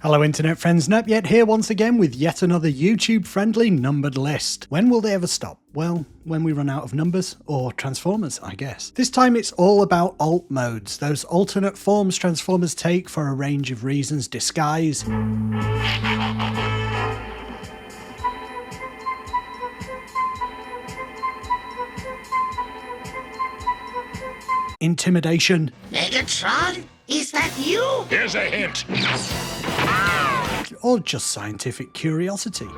Hello internet friends, Nepyet here once again with yet another YouTube friendly numbered list. When will they ever stop? Well, when we run out of numbers, or Transformers, I guess. This time it's all about alt modes, those alternate forms Transformers take for a range of reasons: disguise, intimidation, Megatron? Is that you? Here's a hint. or just scientific curiosity.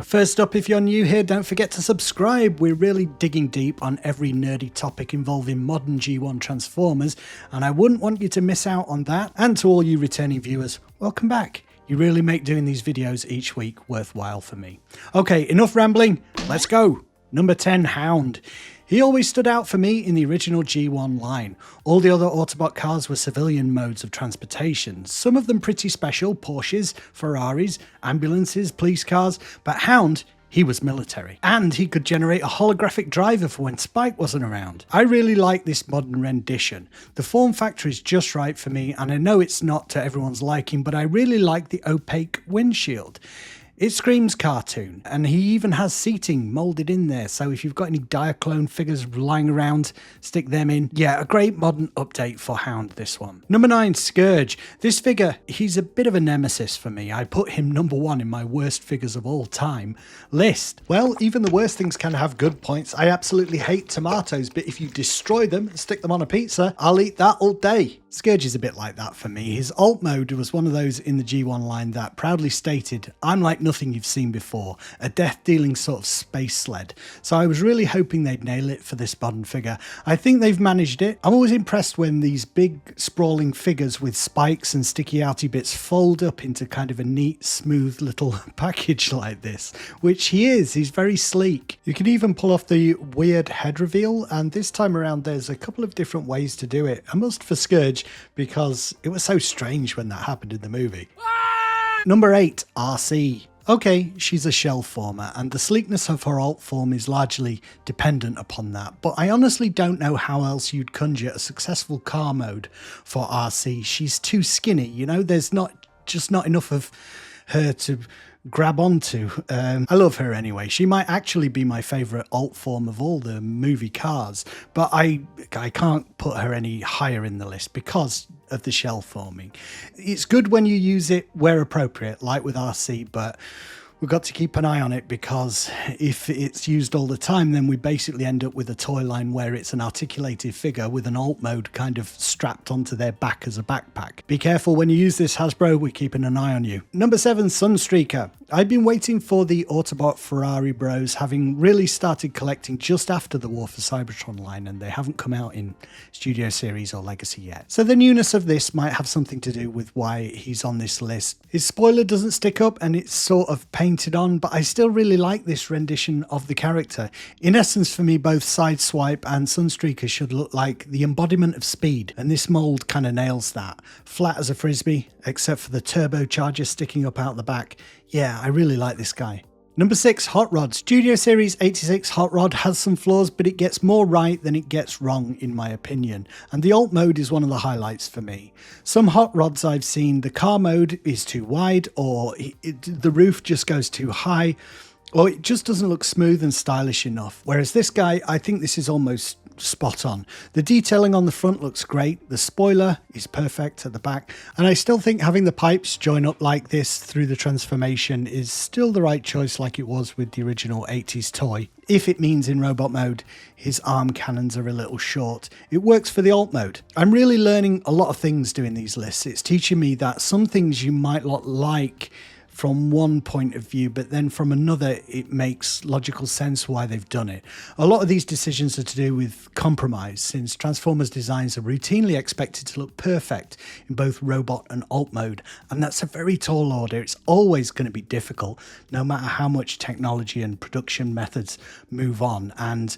First up, if you're new here, don't forget to subscribe. We're really digging deep on every nerdy topic involving modern G1 Transformers, and I wouldn't want you to miss out on that. And to all you returning viewers, welcome back. You really make doing these videos each week worthwhile for me. Okay, enough rambling, let's go. Number 10, Hound. He always stood out for me in the original G1 line. All the other Autobot cars were civilian modes of transportation, some of them pretty special: Porsches, Ferraris, ambulances, police cars, but Hound, he was military. And he could generate a holographic driver for when Spike wasn't around. I really like this modern rendition. The form factor is just right for me, and I know it's not to everyone's liking, but I really like the opaque windshield. It screams cartoon, and he even has seating moulded in there, so if you've got any Diaclone figures lying around, stick them in. Yeah, a great modern update for Hound, this one. Number 9, Scourge. This figure, he's a bit of a nemesis for me. I put him number 1 in my worst figures of all time list. Well, even the worst things can have good points. I absolutely hate tomatoes, but if you destroy them and stick them on a pizza, I'll eat that all day. Scourge is a bit like that for me. His alt mode was one of those in the G1 line that proudly stated, "I'm like nothing you've seen before, a death-dealing sort of space sled." So I was really hoping they'd nail it for this modern figure. I think they've managed it. I'm always impressed when these big sprawling figures with spikes and sticky outy bits fold up into kind of a neat, smooth little package like this, which he is. He's very sleek. You can even pull off the weird head reveal, and this time around there's a couple of different ways to do it. I must for Scourge, because it was so strange when that happened in the movie. Number 8, RC. Okay, she's a shell former, and the sleekness of her alt form is largely dependent upon that, but I honestly don't know how else you'd conjure a successful car mode for RC. She's too skinny, you know, there's just not enough of her to grab onto. I love her anyway. She might actually be my favourite alt form of all the movie cars, but I can't put her any higher in the list because of the shell forming. It's good when you use it where appropriate, like with RC, but we've got to keep an eye on it, because if it's used all the time, then we basically end up with a toy line where it's an articulated figure with an alt mode kind of strapped onto their back as a backpack. Be careful when you use this, Hasbro, we're keeping an eye on you. Number 7, Sunstreaker. I've been waiting for the Autobot Ferrari bros, having really started collecting just after the War for Cybertron line, and they haven't come out in Studio Series or Legacy yet. So the newness of this might have something to do with why he's on this list. His spoiler doesn't stick up and it's sort of painted on, but I still really like this rendition of the character. In essence, for me, both Sideswipe and Sunstreaker should look like the embodiment of speed, and this mold kind of nails that. Flat as a frisbee, except for the turbocharger sticking up out the back. Yeah, I really like this guy. Number 6, Hot Rod. Studio Series 86 Hot Rod has some flaws, but it gets more right than it gets wrong in my opinion, and the alt mode is one of the highlights for me. Some Hot Rods I've seen, the car mode is too wide, or the roof just goes too high, or it just doesn't look smooth and stylish enough. Whereas this guy, I think this is almost spot on. The detailing on the front looks great, the spoiler is perfect at the back, and I still think having the pipes join up like this through the transformation is still the right choice, like it was with the original 80s toy. If it means in robot mode his arm cannons are a little short, it works for the alt mode. I'm really learning a lot of things doing these lists. It's teaching me that some things you might not like from one point of view, but then from another it makes logical sense why they've done it. A lot of these decisions are to do with compromise, since Transformers designs are routinely expected to look perfect in both robot and alt mode, and that's a very tall order. It's always going to be difficult, no matter how much technology and production methods move on, and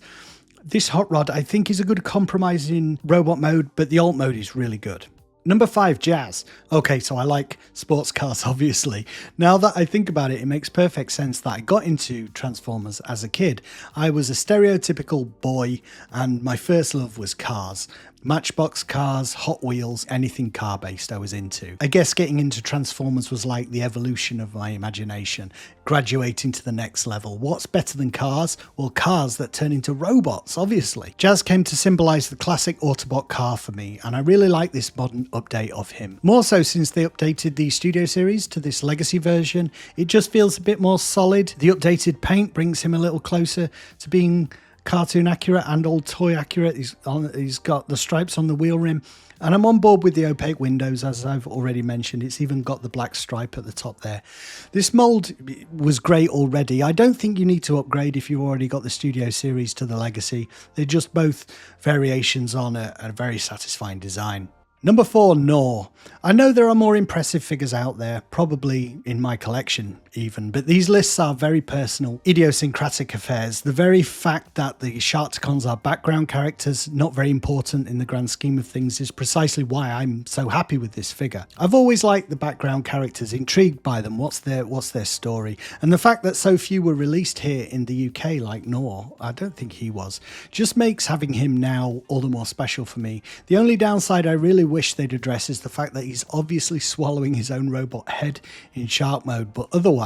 this Hot Rod I think is a good compromise in robot mode, but the alt mode is really good. Number 5, Jazz. Okay, so I like sports cars, obviously. Now that I think about it, it makes perfect sense that I got into Transformers as a kid. I was a stereotypical boy, and my first love was cars. Matchbox cars, Hot Wheels, anything car-based I was into. I guess getting into Transformers was like the evolution of my imagination, graduating to the next level. What's better than cars? Well, cars that turn into robots, obviously. Jazz came to symbolise the classic Autobot car for me, and I really like this modern update of him. More so since they updated the Studio Series to this Legacy version. It just feels a bit more solid. The updated paint brings him a little closer to being cartoon accurate and old toy accurate. He's got the stripes on the wheel rim, and I'm on board with the opaque windows, as I've already mentioned. It's even got the black stripe at the top there. This mold was great already. I don't think you need to upgrade if you've already got the Studio Series to the Legacy. They're just both variations on a very satisfying design. Number 4, Gnaw. I know there are more impressive figures out there, probably in my collection even, but these lists are very personal, idiosyncratic affairs. The very fact that the Sharkticons are background characters, not very important in the grand scheme of things, is precisely why I'm so happy with this figure. I've always liked the background characters, intrigued by them, what's their story, and the fact that so few were released here in the UK like Gnaw, I don't think he was, just makes having him now all the more special for me. The only downside I really wish they'd address is the fact that he's obviously swallowing his own robot head in shark mode, but otherwise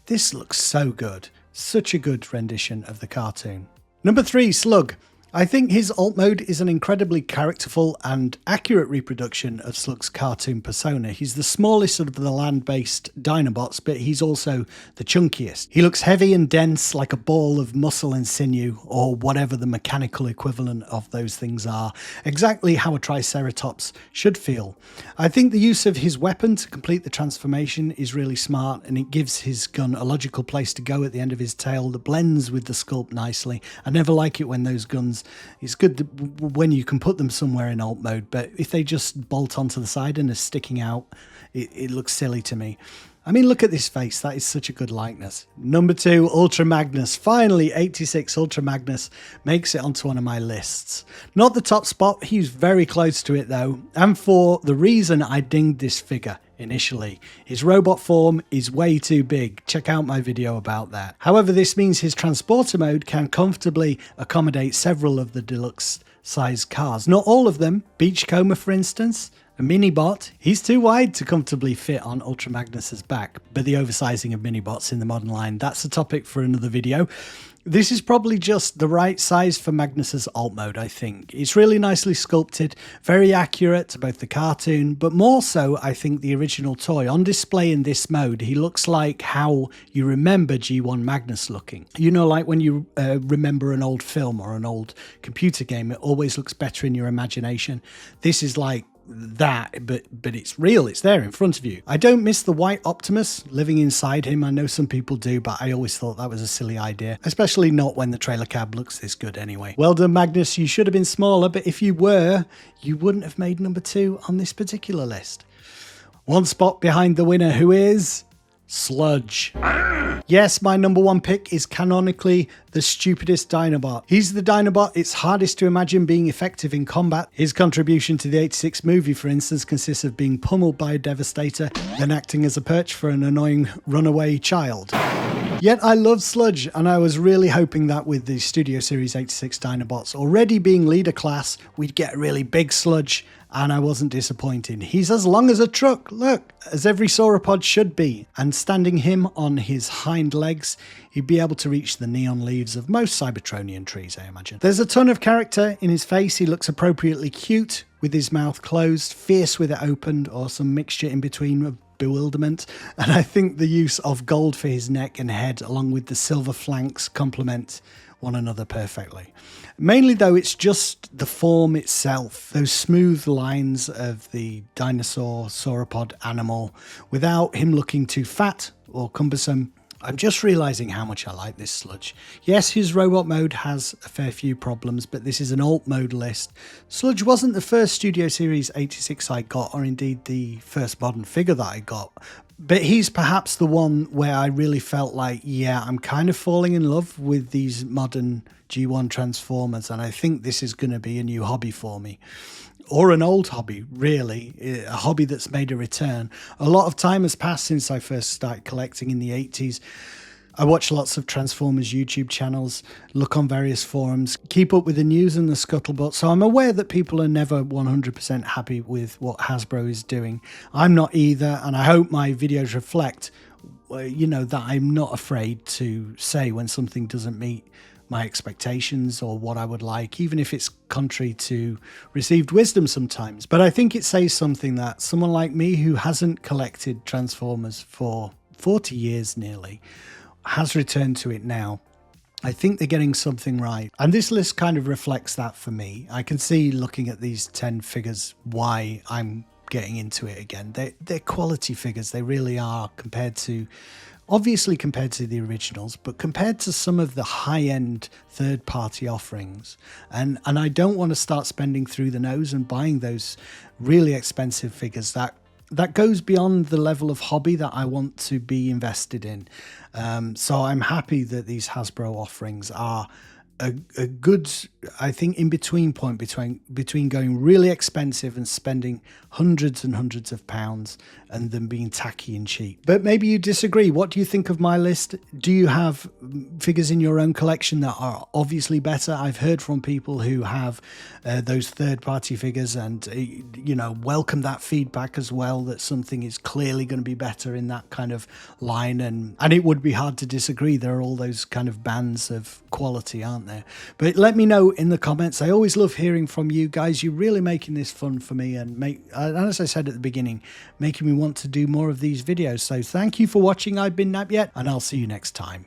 this looks so good. Such a good rendition of the cartoon. Number 3, Slug. I think his alt mode is an incredibly characterful and accurate reproduction of Slug's cartoon persona. He's the smallest of the land-based Dinobots, but he's also the chunkiest. He looks heavy and dense, like a ball of muscle and sinew, or whatever the mechanical equivalent of those things are. Exactly how a Triceratops should feel. I think the use of his weapon to complete the transformation is really smart, and it gives his gun a logical place to go at the end of his tail that blends with the sculpt nicely. I never like it when those guns, it's good when you can put them somewhere in alt mode, but if they just bolt onto the side and are sticking out, it looks silly to me. I mean, look at this face. That is such a good likeness. Number 2, Ultra Magnus. Finally, 86 Ultra Magnus makes it onto one of my lists. Not the top spot. He's very close to it, though. And for the reason I dinged this figure initially. His robot form is way too big. Check out my video about that. However, this means his transporter mode can comfortably accommodate several of the deluxe size cars. Not all of them. Beachcomber, for instance. A Minibot, he's too wide to comfortably fit on Ultra Magnus's back, but the oversizing of Minibots in the modern line, that's a topic for another video. This is probably just the right size for Magnus's alt mode, I think. It's really nicely sculpted, very accurate to both the cartoon, but more so, I think, the original toy. On display in this mode, he looks like how you remember G1 Magnus looking. You know, like when you remember an old film or an old computer game, it always looks better in your imagination. This is like that, but it's real. It's there in front of you. I don't miss the white Optimus living inside him. I know some people do, but I always thought that was a silly idea, especially not when the trailer cab looks this good anyway. Well done, Magnus. You should have been smaller, but if you were, you wouldn't have made number 2 on this particular list. One spot behind the winner, who is Sludge. Yes, my number 1 pick is canonically the stupidest Dinobot. He's the Dinobot it's hardest to imagine being effective in combat. His contribution to the 86 movie, for instance, consists of being pummeled by a Devastator, then acting as a perch for an annoying runaway child. Yet I love Sludge, and I was really hoping that with the Studio Series 86 Dinobots already being leader class, we'd get a really big Sludge, and I wasn't disappointed. He's as long as a truck, look, as every sauropod should be, and standing him on his hind legs, he'd be able to reach the neon leaves of most Cybertronian trees, I imagine. There's a ton of character in his face. He looks appropriately cute with his mouth closed, fierce with it opened, or some mixture in between of bewilderment, and I think the use of gold for his neck and head along with the silver flanks complement one another perfectly. Mainly though, it's just the form itself, those smooth lines of the dinosaur sauropod animal without him looking too fat or cumbersome. I'm just realising how much I like this Sludge. Yes, his robot mode has a fair few problems, but this is an alt mode list. Sludge wasn't the first Studio Series 86 I got, or indeed the first modern figure that I got, but he's perhaps the one where I really felt like, yeah, I'm kind of falling in love with these modern G1 Transformers, and I think this is going to be a new hobby for me. Or an old hobby, really, a hobby that's made a return. A lot of time has passed since I first started collecting in the 80s, I watch lots of Transformers YouTube channels, look on various forums, keep up with the news and the scuttlebutt, so I'm aware that people are never 100% happy with what Hasbro is doing. I'm not either, and I hope my videos reflect, that I'm not afraid to say when something doesn't meet my expectations or what I would like, even if it's contrary to received wisdom sometimes. But I think it says something that someone like me, who hasn't collected Transformers for 40 years nearly, has returned to it now. I think they're getting something right. And this list kind of reflects that for me. I can see, looking at these 10 figures, why I'm getting into it again. They're quality figures. They really are, compared to the originals, but compared to some of the high-end third-party offerings. And I don't want to start spending through the nose and buying those really expensive figures that goes beyond the level of hobby that I want to be invested in. So I'm happy that these Hasbro offerings are a good, I think, in between point between going really expensive and spending hundreds and hundreds of pounds and them being tacky and cheap. But maybe you disagree. What do you think of my list? Do you have figures in your own collection that are obviously better? I've heard from people who have those third-party figures and, welcome that feedback as well, that something is clearly going to be better in that kind of line. And it would be hard to disagree. There are all those kind of bands of quality, aren't there? But let me know in the comments. I always love hearing from you guys. You're really making this fun for me, and as I said at the beginning, making me want to do more of these videos. So thank you for watching. I've been Nabyet, and I'll see you next time.